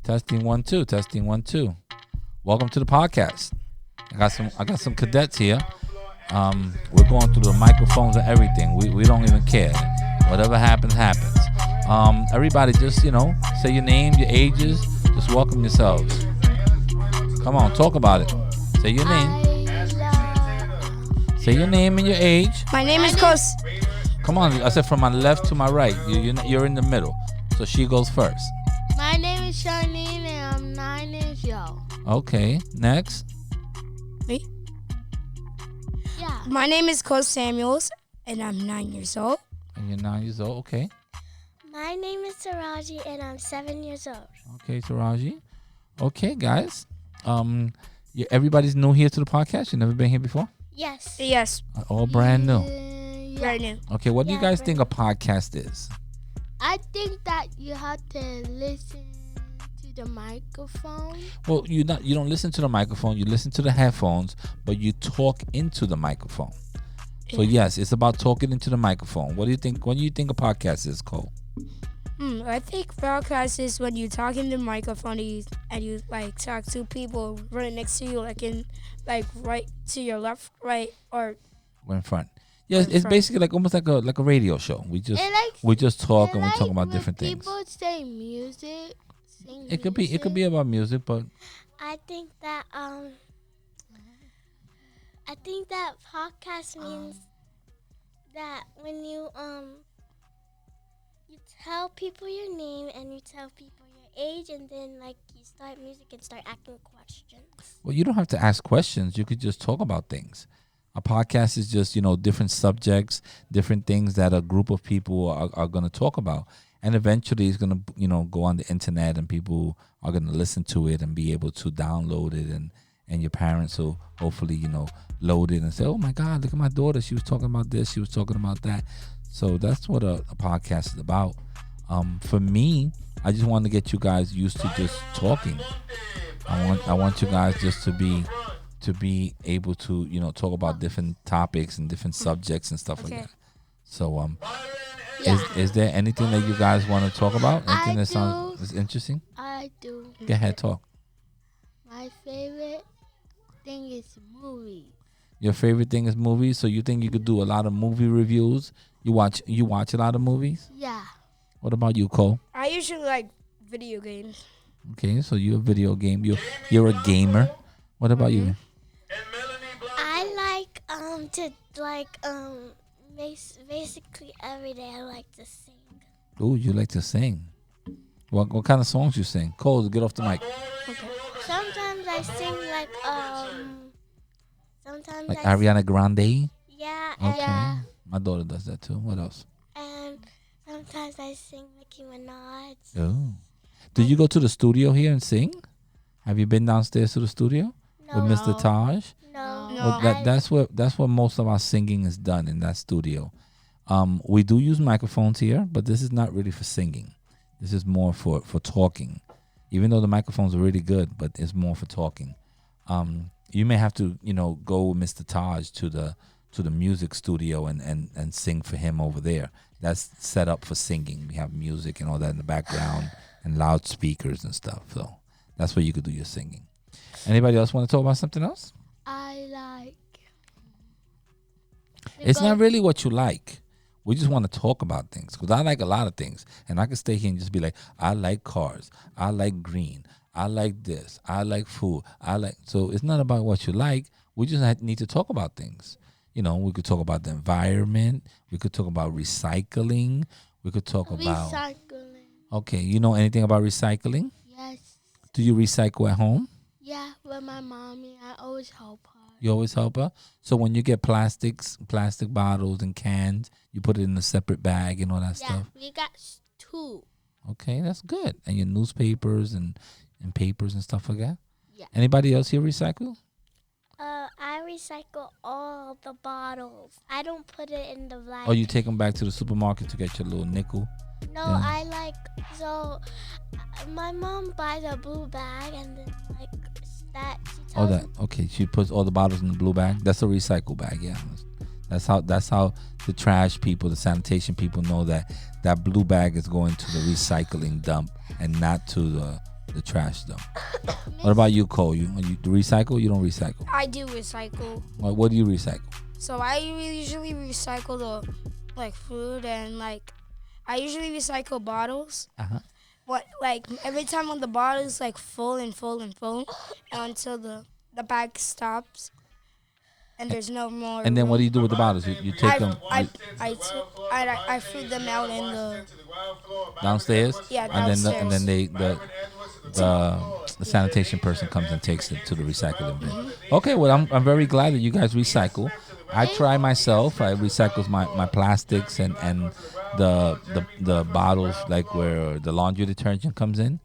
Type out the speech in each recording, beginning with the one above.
Testing 1 2. Testing 1 2. Welcome to the podcast. I got some cadets here. We're going through the microphones and everything. We don't even care. Whatever happens. Everybody, just say your name, your ages. Just welcome yourselves. Come on, talk about it. Say your name. Say your name and your age. My name is Kos. Come on, I said from my left to my right. You're in the middle, so she goes first. My name is Charlene and I'm 9 years old. Okay, next. Me? Yeah. My name is Kos Samuels, and I'm 9 years old. And you're 9 years old. Okay. My name is Taraji and I'm 7 years old. Okay, Taraji. Okay, guys. Everybody's new here to the podcast. You never been here before? Yes. Yes, All brand new. Yeah. right now. Okay, what do you Yeah, guys brand think a podcast is? I think that you have to listen to the microphone. Well, you don't listen to the microphone. You listen to the headphones, but you talk into the microphone. So yes, it's about talking into the microphone. What do you think? What do you think a podcast is, Cole? I think podcast is when you talk in the microphone and you like talk to people right next to you, like right to your left, right, or We're in front. Yes, it's basically like almost like a radio show. We just talk and we talk about different things. People say music. Sing It could be about music, but I think that podcast means that when you tell people your name and you tell people your age and then like you start music and start asking questions. well, you don't have to ask questions. You could just talk about things. A podcast is just different subjects, different things that a group of people are going to talk about, and eventually it's going to go on the internet and people are going to listen to it and be able to download it, and your parents will hopefully load it and say, oh my God, look at my daughter, she was talking about this, she was talking about that. So that's what a podcast is about. For me, I just want to get you guys used to just talking. I want you guys just to be able to talk about different topics and different subjects and stuff like that. So is there anything that you guys want to talk about? Anything that sounds interesting? I do. Go ahead, talk. My favorite thing is movies. Your favorite thing is movies, so you think you could do a lot of movie reviews? You watch a lot of movies? Yeah. What about you, Cole? I usually like video games. Okay, so you're a video game. You're a gamer. What about you? I like basically every day I like to sing. Ooh, you like to sing. What kind of songs you sing? Cole, get off the mic. Okay. Sometimes I sing Like Ariana Grande? Yeah, Okay. My daughter does that too. What else? and sometimes I sing Nicki Minaj. Oh. Did you go to the studio here and sing? Have you been downstairs to the studio with Mr. Taj? No. No. Well, that's where most of our singing is done, in that studio. We do use microphones here, but this is not really for singing. This is more for talking. Even though the microphones are really good, but it's more for talking. You may have to go with Mr. Taj to the music studio and sing for him over there. That's set up for singing. We have music and all that in the background and loudspeakers and stuff. So that's where you could do your singing. Anybody else want to talk about something else? I like. It's not really what you like. We just want to talk about things, because I like a lot of things, and I can stay here and just be like, I like cars, I like green, I like this, I like food, so it's not about what you like. We just need to talk about things. We could talk about the environment, we could talk about recycling, we could talk about recycling. Okay, you know anything about recycling? Yes. Do you recycle at home? Yeah, with my mommy, I always help her. You always help her? So when you get plastic bottles and cans, you put it in a separate bag and all that Yeah, stuff? we got 2. Okay, that's good. And your newspapers and papers and stuff like that? Yeah. Anybody else here recycle? I recycle all the bottles. I don't put it in the black. Or you take them back to the supermarket to get your little nickel? No, Yeah. my mom buys a blue bag and then that. She Oh, tells that. Okay, she puts all the bottles in the blue bag. That's a recycle bag, yeah. That's how the trash people, the sanitation people know that blue bag is going to the recycling dump and not to the trash though. What about you, Cole? You do recycle? You don't recycle. I do recycle. What do you recycle? So I usually recycle the like food and like I usually recycle bottles. What like every time when the bottle is like full and full and full until the bag stops and there's no more. And then room. what do you do with the bottles? You take them I threw them out in the downstairs. Yeah, And then downstairs. the sanitation person comes and takes it to the recycling bin. Okay, well I'm very glad that you guys recycle. I try myself. I recycle my plastics and the bottles like where the laundry detergent comes in.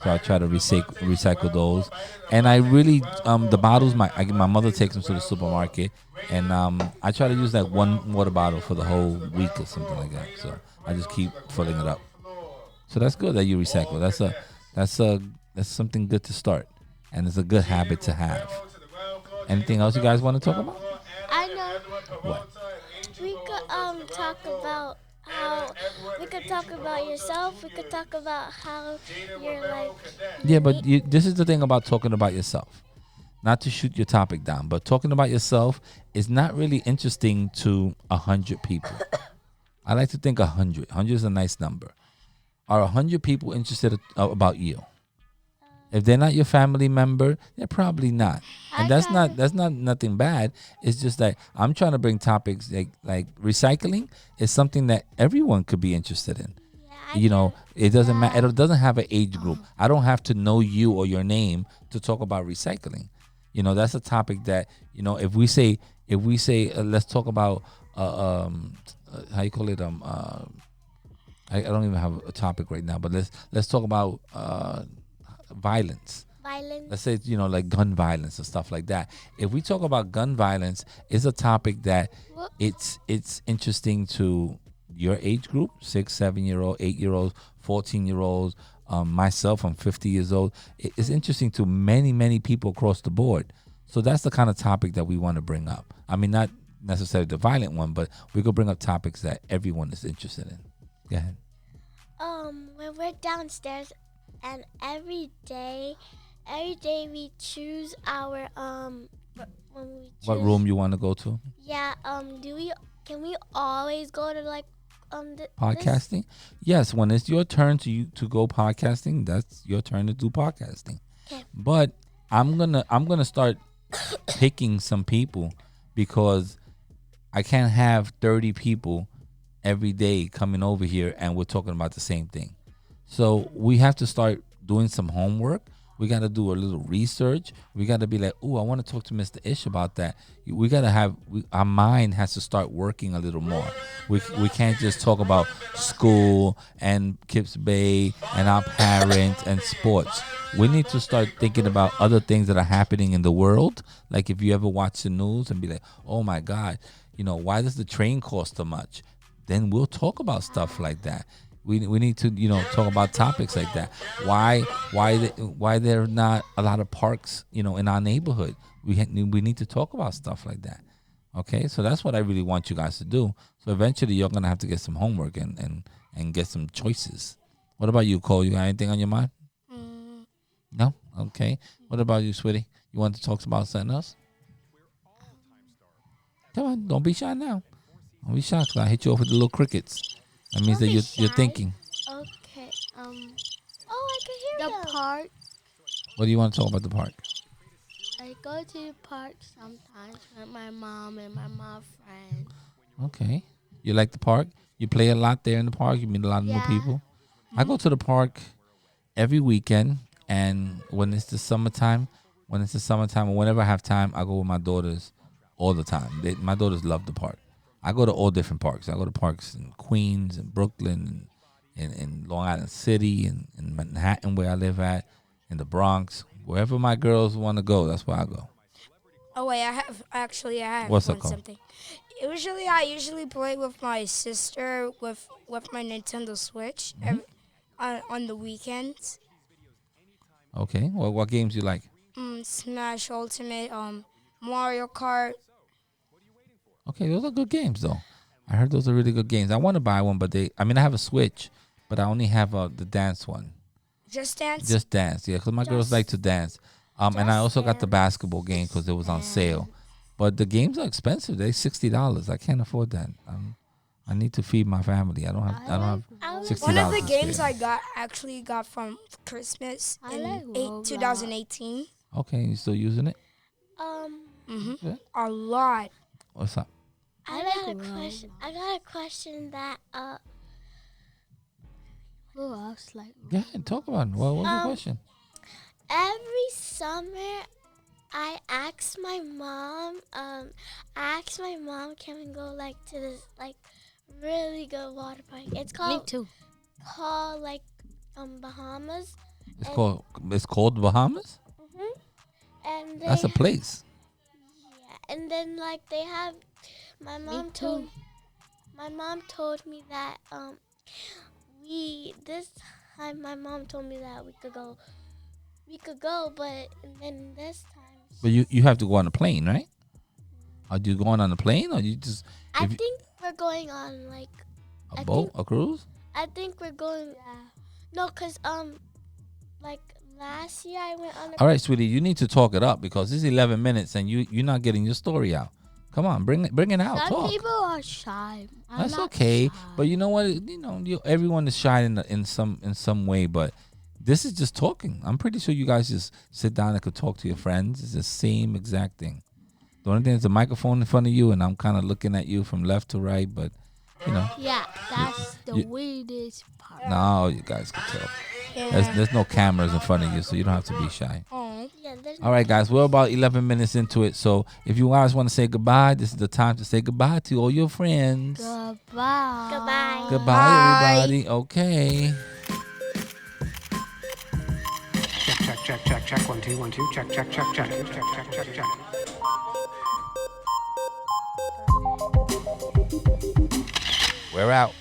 So I try to recycle those, and I really the bottles my mother takes them to the supermarket, and I try to use like one water bottle for the whole week or something like that. So I just keep filling it up. So that's good that you recycle. That's something good to start, and it's a good habit to have. Anything else you guys want to talk about? I know. What? We could talk about how we could talk about yourself. We could talk about how you're like. Yeah, but this is the thing about talking about yourself. Not to shoot your topic down, but talking about yourself is not really interesting to 100 people. I like to think 100. 100 is a nice number. Are 100 people interested about you? If they're not your family member, they're probably not. And that's not nothing bad. It's just that I'm trying to bring topics like recycling is something that everyone could be interested in. It doesn't matter. It doesn't have an age group. I don't have to know you or your name to talk about recycling. That's a topic that if we say let's talk about how you call it I don't even have a topic right now, but let's talk about violence. Let's say like gun violence and stuff like that. If we talk about gun violence, it's a topic that it's interesting to your age group, 6, 7-year-old, 8-year-olds, 14-year-olds. Myself, I'm 50 years old. It's interesting to many people across the board. So that's the kind of topic that we want to bring up. I mean, not necessarily the violent one, but we could bring up topics that everyone is interested in. Go ahead. When we're downstairs, and every day we choose our when we choose, What room you want to go to? Yeah. Can we always go to like podcasting? Yes, when it's your turn to go podcasting, that's your turn to do podcasting. Okay. But I'm gonna start picking some people because I can't have 30 people every day coming over here and we're talking about the same thing. So we have to start doing some homework. We got to do a little research. We got to be like, oh, I want to talk to Mr. Ish about that. We got to our mind has to start working a little more. We can't just talk about school and Kips Bay and our parents and sports. We need to start thinking about other things that are happening in the world. Like if you ever watch the news and be like, oh my God, why does the train cost so much? Then we'll talk about stuff like that. We need to talk about topics like that. Why there are not a lot of parks in our neighborhood? We need to talk about stuff like that. Okay, so that's what I really want you guys to do. So eventually you're gonna have to get some homework and get some choices. What about you, Cole? You got anything on your mind? No. Okay. What about you, sweetie? You want to talk about something else? Come on, don't be shy now. Don't be shy. 'Cause I hit you off with the little crickets. That means that you're thinking. Okay. I can hear The park. What do you want to talk about the park? I go to the park sometimes with my mom and my mom friends. Okay. You like the park? You play a lot there in the park? You meet a lot of new people? I go to the park every weekend, and when it's the summertime, or whenever I have time, I go with my daughters all the time. My daughters love the park. I go to all different parks. I go to parks in Queens and Brooklyn and in Long Island City and in Manhattan where I live at, in the Bronx. Wherever my girls want to go, that's where I go. Oh wait, I have What's that called? something. I usually play with my sister with my Nintendo Switch on the weekends. Okay. Well, what games you like? Smash Ultimate, Mario Kart. Okay, those are good games, though. I heard those are really good games. I want to buy one, but I have a Switch, but I only have the dance one. Just Dance? Just Dance, yeah, because my girls like to dance. And I also got the basketball game because it was on sale. But the games are expensive. They're $60. I can't afford that. I need to feed my family. I don't have $60. One of the to games spare. I actually got from Christmas I in like Roblox. 2018. Okay, you still using it? Mm-hmm. Yeah. A lot. What's up? I got a question. I got a question that Who else like? Yeah, talk about it. What's your question? every summer I asked my mom. Can we go like to this like really good water park? It's Me called too. like Bahamas. It's called Bahamas. And That's a place. yeah, and then like they have. My mom told me that this time my mom told me that we could go, but then this time. But you have to go on a plane, right? Are you going on a plane, or you just I think we're going on like a boat, a cruise? I think we're going. No, cause like last year I went on. All right, sweetie, you need to talk it up because this is 11 minutes and you're not getting your story out. Come on, bring it out. Some Talk. people are shy. I'm That's not okay, shy. but you know what? Everyone is shy in some way, but this is just talking. I'm pretty sure you guys just sit down and could talk to your friends. It's the same exact thing. The only thing is the microphone in front of you, and I'm kind of looking at you from left to right, but Yeah, that's the weirdest part. no, you guys can talk. There's no cameras in front of you, so you don't have to be shy. Yeah, there's All right, guys, we're about 11 minutes into it, so if you guys want to say goodbye, this is the time to say goodbye to all your friends. Goodbye. Goodbye, everybody. Okay. Check. 1 2 1 2. Check. We're out.